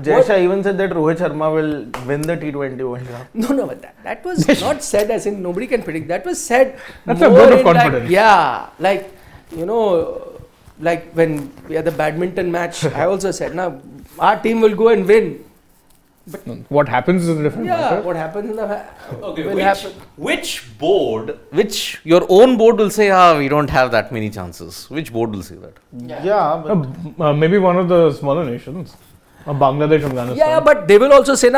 Jaisha even said that Rohit Sharma will win the T20 World Cup. No, but that was not said as in nobody can predict. That was said That's more a vote of in confidence. like when we had the badminton match, I also said, now our team will go and win. But what happens is a different matter. What happens in the which your own board will say, we don't have that many chances. Which board will say that? Yeah, but Maybe one of the smaller nations. Bangladesh, Afghanistan. Yeah, but they will also say,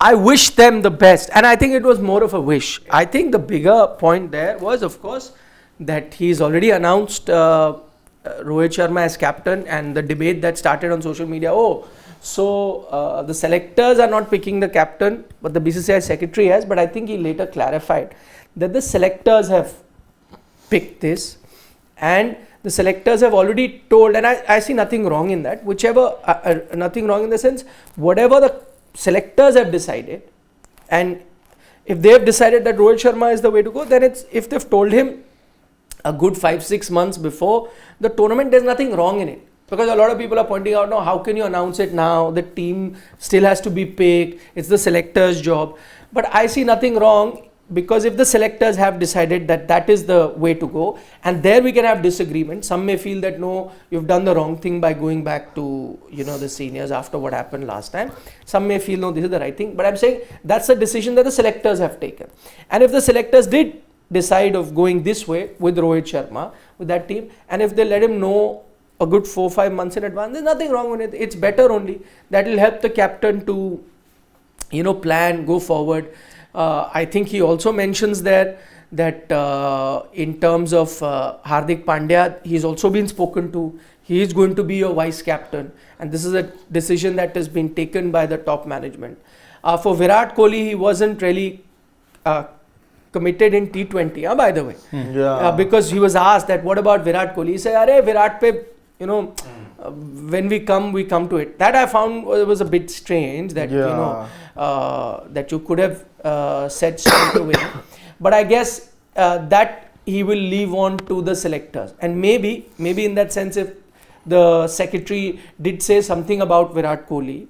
I wish them the best. And I think it was more of a wish. I think the bigger point there was, of course, that he's already announced Rohit Sharma as captain, and the debate that started on social media, the selectors are not picking the captain, but the BCCI secretary has. But I think he later clarified that the selectors have picked this, and the selectors have already told, and I see nothing wrong in that, nothing wrong in the sense, whatever the selectors have decided, and if they have decided that Rohit Sharma is the way to go, then if they've told him a good 5-6 months before the tournament, there's nothing wrong in it. Because a lot of people are pointing out, no, how can you announce it now? The team still has to be picked. It's the selector's job. But I see nothing wrong, because if the selectors have decided that that is the way to go, and there we can have disagreement. Some may feel that, no, you've done the wrong thing by going back to, the seniors after what happened last time. Some may feel, no, this is the right thing. But I'm saying that's a decision that the selectors have taken. And if the selectors did decide of going this way with Rohit Sharma, with that team, and if they let him know a good 4-5 months in advance, there's nothing wrong with it. It's better only. That will help the captain to, plan, go forward. I think he also mentions there that in terms of Hardik Pandya, he's also been spoken to. He is going to be your vice captain, and this is a decision that has been taken by the top management. For Virat Kohli, he wasn't really committed in T20, by the way. Because he was asked that, what about Virat Kohli? He said, Arey, Virat pe, when we come to it. That I found was a bit strange, that, that you could have said straight away. But I guess that he will leave on to the selectors. And maybe in that sense, if the secretary did say something about Virat Kohli,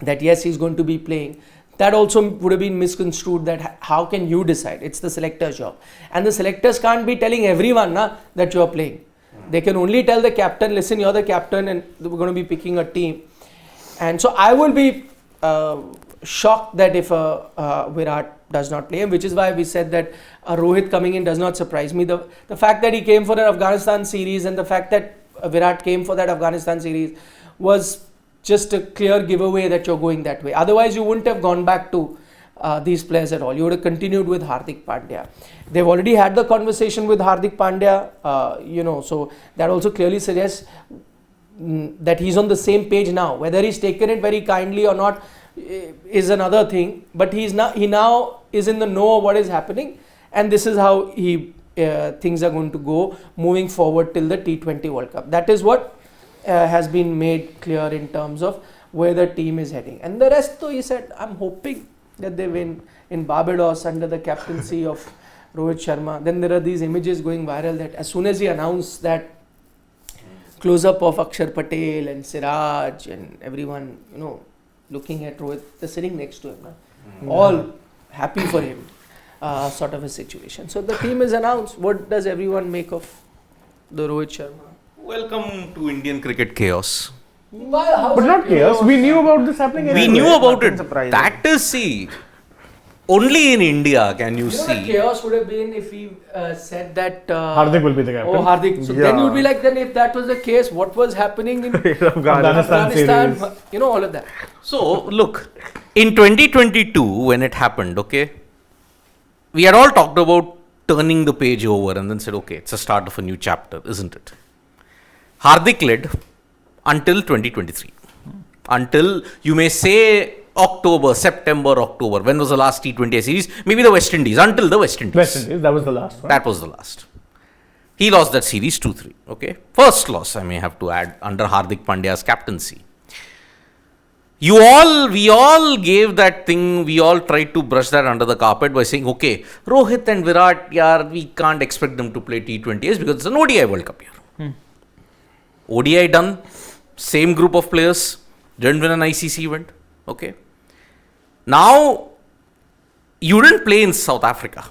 that yes, he's going to be playing, that also would have been misconstrued, that how can you decide? It's the selector's job. And the selectors can't be telling everyone that you are playing. They can only tell the captain, listen, you're the captain and we're going to be picking a team. And so I will be shocked that if Virat does not play, which is why we said that Rohit coming in does not surprise me. The fact that he came for the Afghanistan series, and the fact that Virat came for that Afghanistan series, was just a clear giveaway that you're going that way. Otherwise, you wouldn't have gone back to these players at all. You would have continued with Hardik Pandya. They've already had the conversation with Hardik Pandya, so that also clearly suggests that he's on the same page now. Whether he's taken it very kindly or not is another thing, but he now is in the know of what is happening, and this is how things are going to go moving forward till the T20 World Cup. That is what has been made clear in terms of where the team is heading. And the rest, though, he said, I'm hoping that they win in Barbados under the captaincy of Rohit Sharma. Then there are these images going viral that as soon as he announced that close-up of Akshar Patel and Siraj and everyone, looking at Rohit, they're sitting next to him. All happy for him, sort of a situation. So the team is announced. What does everyone make of the Rohit Sharma? Welcome to Indian cricket chaos. But not chaos. We knew about this happening. We knew about it. That is, only in India can you see. The chaos would have been if he said that Hardik will be the captain. Hardik. So then you would be like, then if that was the case, what was happening in Afghanistan? All of that. So look, in 2022 when it happened, we had all talked about turning the page over and then said, it's a start of a new chapter, isn't it? Hardik led until 2023. Until, you may say, September, October. When was the last T20 series? Maybe the West Indies. Until the West Indies. That was the last one. That was the last. He lost that series 2-3. First loss, I may have to add, under Hardik Pandya's captaincy. We all gave that thing, we all tried to brush that under the carpet by saying, Rohit and Virat, we can't expect them to play T20s because it's an ODI World Cup year. ODI done, same group of players, Didn't win an ICC event. Okay. Now, you didn't play in South Africa.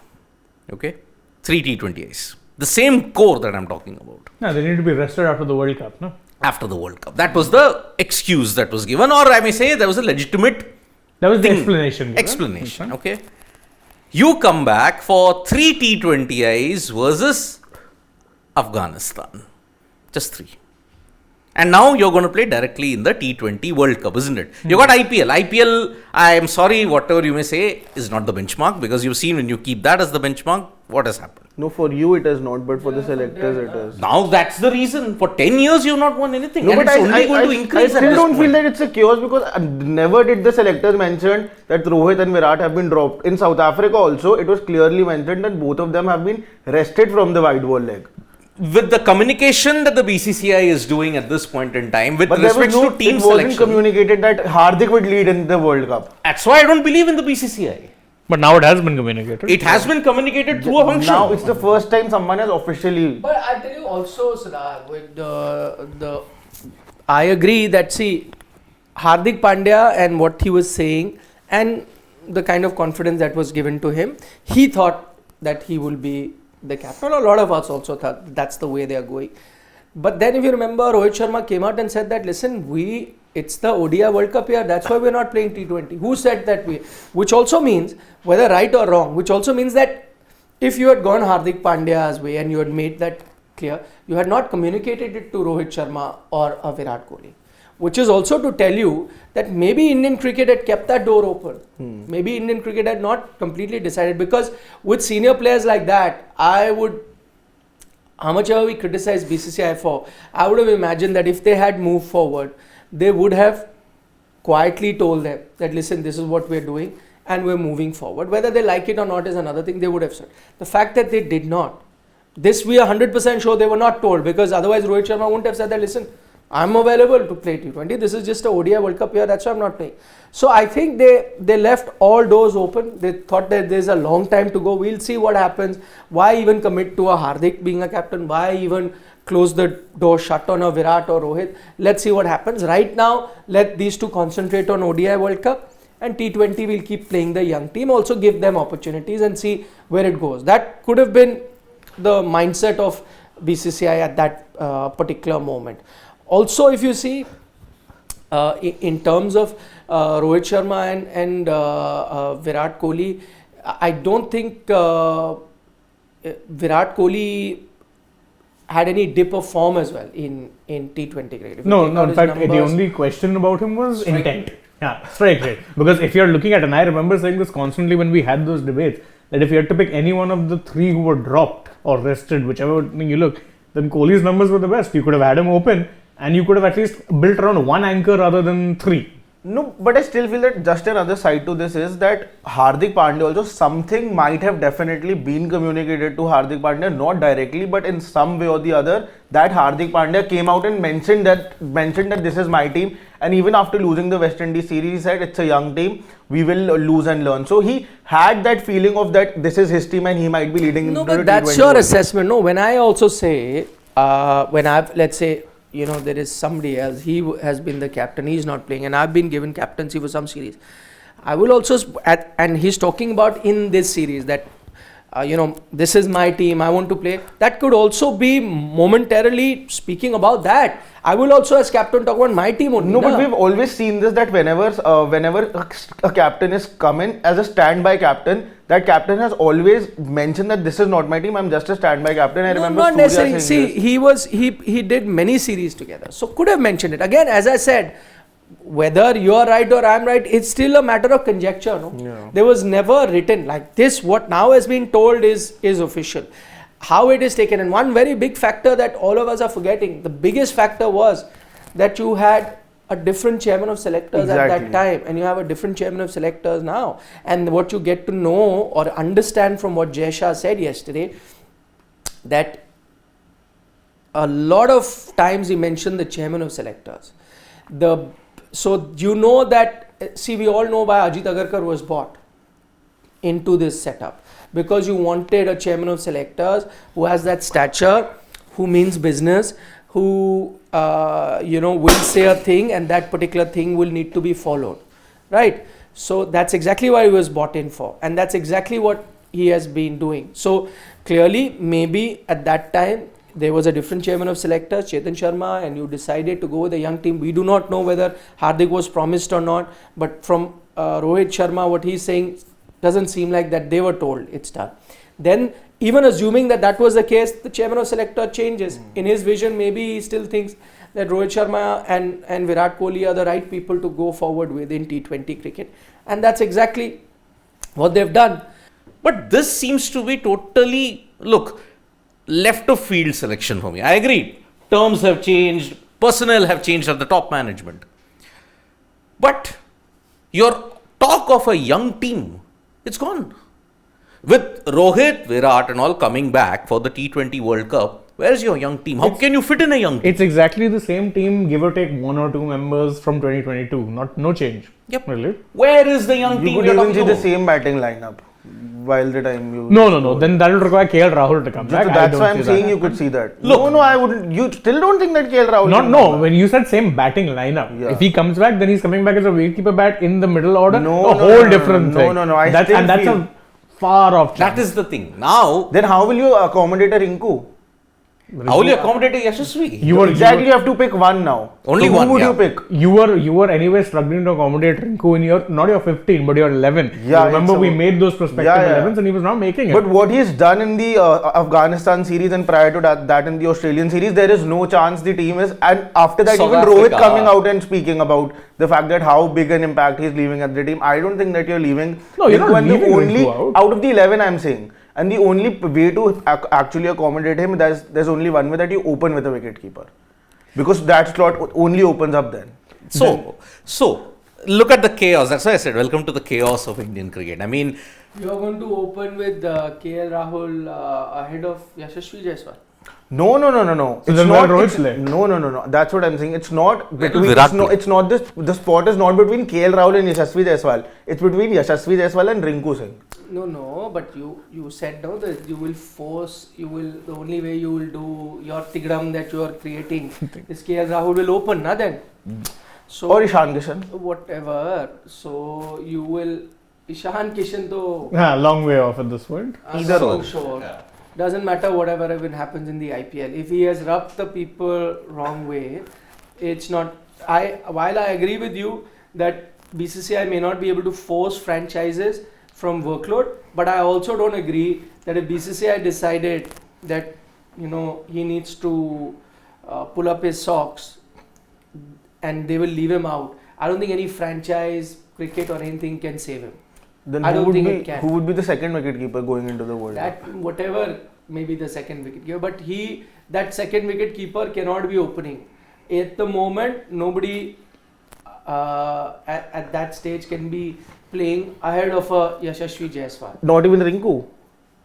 Okay. 3 T20Is. The same core that I'm talking about. Yeah, they need to be rested after the World Cup, no? After the World Cup. That was the excuse that was given, or I may say there was a legitimate That was the thing. explanation. given. Explanation. Okay. You come back for 3 T20Is versus Afghanistan. Just 3. And now you're going to play directly in the T20 World Cup, isn't it? You got IPL. IPL, I am sorry, whatever you may say, is not the benchmark, because you've seen when you keep that as the benchmark, what has happened? No, for you it is not, but for the selectors it is. Now that's the reason. For 10 years you've not won anything. No, And but it's only going to I increase at still this don't feel point. that it's a chaos, because never did the selectors mention that Rohit and Virat have been dropped. In South Africa also, it was clearly mentioned that both of them have been rested from the white ball leg. With the communication that the BCCI is doing at this point in time, with But there was respect no, to team it wasn't selection, communicated that Hardik would lead in the World Cup. that's why I don't believe in the BCCI. But now it has been communicated. It has been communicated through a function. Now it's the first time someone has officially. But I tell you also, Siddharth, with the I agree that, see, Hardik Pandya and what he was saying and the kind of confidence that was given to him, he thought that he will be the captain. A lot of us also thought that's the way they are going. But then if you remember, Rohit Sharma came out and said that, listen, it's the ODI World Cup here, that's why we're not playing T20. Who said that which also means, whether right or wrong, which also means that if you had gone Hardik Pandya's way and you had made that clear, you had not communicated it to Rohit Sharma or Virat Kohli. Which is also to tell you that maybe Indian cricket had kept that door open. Maybe Indian cricket had not completely decided, because with senior players like that, how much ever we criticize BCCI for, I would have imagined that if they had moved forward, they would have quietly told them that, listen, this is what we're doing and we're moving forward. Whether they like it or not is another thing, they would have said. The fact that they did not, this we are 100% sure they were not told, because otherwise Rohit Sharma wouldn't have said that, listen, I'm available to play T20. This is just a ODI World Cup here, that's why I'm not playing. So I think they left all doors open. They thought that there's a long time to go. We'll see what happens. Why even commit to a Hardik being a captain? Why even close the door shut on a Virat or Rohit? Let's see what happens. Right now, let these two concentrate on ODI World Cup, and T20 will keep playing the young team. Also give them opportunities and see where it goes. That could have been the mindset of BCCI at that particular moment. Also, if you see, in terms of Rohit Sharma and Virat Kohli, I don't think Virat Kohli had any dip of form as well in T20 cricket. No, in fact, the only question about him was intent. Yeah, strike rate. Because if you're looking at, and I remember saying this constantly when we had those debates, that if you had to pick any one of the 3 who were dropped or rested, whichever thing you look, then Kohli's numbers were the best. You could have had him open, and you could have at least built around 1 anchor rather than 3. No, but I still feel that just another side to this is that Hardik Pandya also, something might have definitely been communicated to Hardik Pandya, not directly, but in some way or the other, that Hardik Pandya came out and mentioned that this is my team, and even after losing the West Indies series, he said it's a young team, we will lose and learn. So he had that feeling of that this is his team and he might be leading. No, but that's your assessment. No, when I also say, let's say, there is somebody else, he has been the captain, he's not playing, and I've been given captaincy for some series. I will also, and he's talking about in this series that, this is my team, I want to play. That could also be momentarily speaking about that. I will also, as captain, talk about my team only. No, but we've always seen this, that whenever a captain is coming as a standby captain, that captain has always mentioned that this is not my team, I'm just a standby captain. I remember not necessarily. See, he did many series together, so could have mentioned it. Again, as I said, whether you are right or I'm right, it's still a matter of conjecture. No, Yeah. There was never written like this. What now has been told is official. How it is taken, and one very big factor that all of us are forgetting. The biggest factor was that you had a different chairman of selectors at that time, and you have a different chairman of selectors now. And what you get to know or understand from what Jay Shah said yesterday, that a lot of times he mentioned the chairman of selectors. So you know that, see, we all know why Ajit Agarkar was bought into this setup, because you wanted a chairman of selectors who has that stature, who means business, who will say a thing and that particular thing will need to be followed, right? So that's exactly what he was bought in for, and that's exactly what he has been doing. So clearly, maybe at that time there was a different chairman of selectors, Chetan Sharma, and you decided to go with a young team. We do not know whether Hardik was promised or not, but from Rohit Sharma, what he's saying doesn't seem like that they were told it's done. Then, even assuming that was the case, the chairman of selector changes. In his vision, maybe he still thinks that Rohit Sharma and Virat Kohli are the right people to go forward with in T20 cricket. And that's exactly what they've done. But this seems to be totally, left of field selection for me. I agree. Terms have changed, personnel have changed at the top management. But your talk of a young team, it's gone. With Rohit, Virat and all coming back for the T20 World Cup, where's your young team? How can you fit in a young team? It's exactly the same team, give or take 1 or 2 members from 2022. No change. Yep. Really? Where is the young team? You could even see the same batting lineup while the time you... No. Then that will require KL Rahul to come back. That's why I'm saying you could see that. No, I wouldn't. You still don't think that KL Rahul... When you said same batting lineup, Yeah. if he comes back, then he's coming back as a wicketkeeper bat in the middle order. No, a whole different thing. No. I that's still that's feel... a far off. That is the thing. Now, Then how will you accommodate a Rinku? how will you accommodate a Yashasvi? You have to pick one now. Only so one, who would yeah. you pick? You were anyway struggling to accommodate Rinku in your not your 15 but your 11. Yeah, remember it's we made those prospective 11s and he was not making it. But what he's done in the Afghanistan series and prior to that in the Australian series, there is no chance the team is. And after that, South even Africa. Rohit coming out and speaking about the fact that how big an impact he's leaving at the team. I don't think that you're leaving. No, you're not and the leaving only Rinku out. out of the 11, I'm saying. And the only way to actually accommodate him, there's only one way, that you open with a wicketkeeper. Because that slot only opens up then. So look at the chaos. That's why I said, welcome to the chaos of Indian cricket. I mean, You're going to open with KL Rahul ahead of Yashasvi Jaiswal. No. So then where Rohit's left? No. That's what I'm saying. It's not between. Virat It's not this. The spot is not between KL Rahul and Yashasvi Jaiswal. It's between Yashasvi Jaiswal and Rinku Singh. No, but you said no that you will the only way you will do your tigram that you are creating is KL Rahul will open, na then. So Or Ishan Kishan. whatever. So you will Ishan Kishan though. Long way off at this point. Either so or. sure. Doesn't matter whatever even happens in the IPL. If he has rubbed the people wrong way, it's not. While I agree with you that BCCI may not be able to force franchises from workload, but I also don't agree that if BCCI decided that he needs to pull up his socks and they will leave him out, I don't think any franchise, cricket or anything can save him. Then I who don't would think be it can. who would be the second wicketkeeper going into the World Cup? That whatever maybe the second wicket keeper, but that second wicket keeper cannot be opening. At the moment, nobody at that stage can be playing ahead of a Yashasvi Jaiswal. Not even Rinku.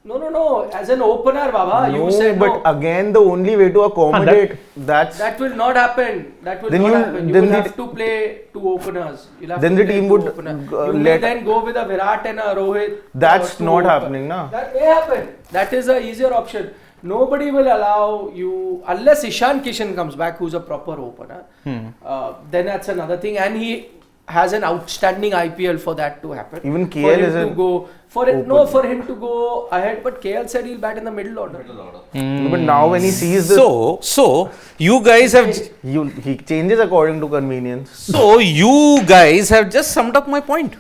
No. As an opener, Baba, No, you said but no. again, the only way to accommodate That will not happen. Then You then will the- have to play two openers. You'll have Then to the play team two would, openers. uh, You may let- then go with a Virat and a Rohit. That's two not open. happening, na. That may happen. That is a easier option. Nobody will allow you unless Ishan Kishan comes back, who's a proper opener. Then that's another thing, and he has an outstanding IPL for that to happen. Even for KL him isn't to go for it. No, for him to go ahead. But KL said he'll bat in the middle order. No, but now when he sees the so you guys have he changes according to convenience. so you guys have just summed up my point.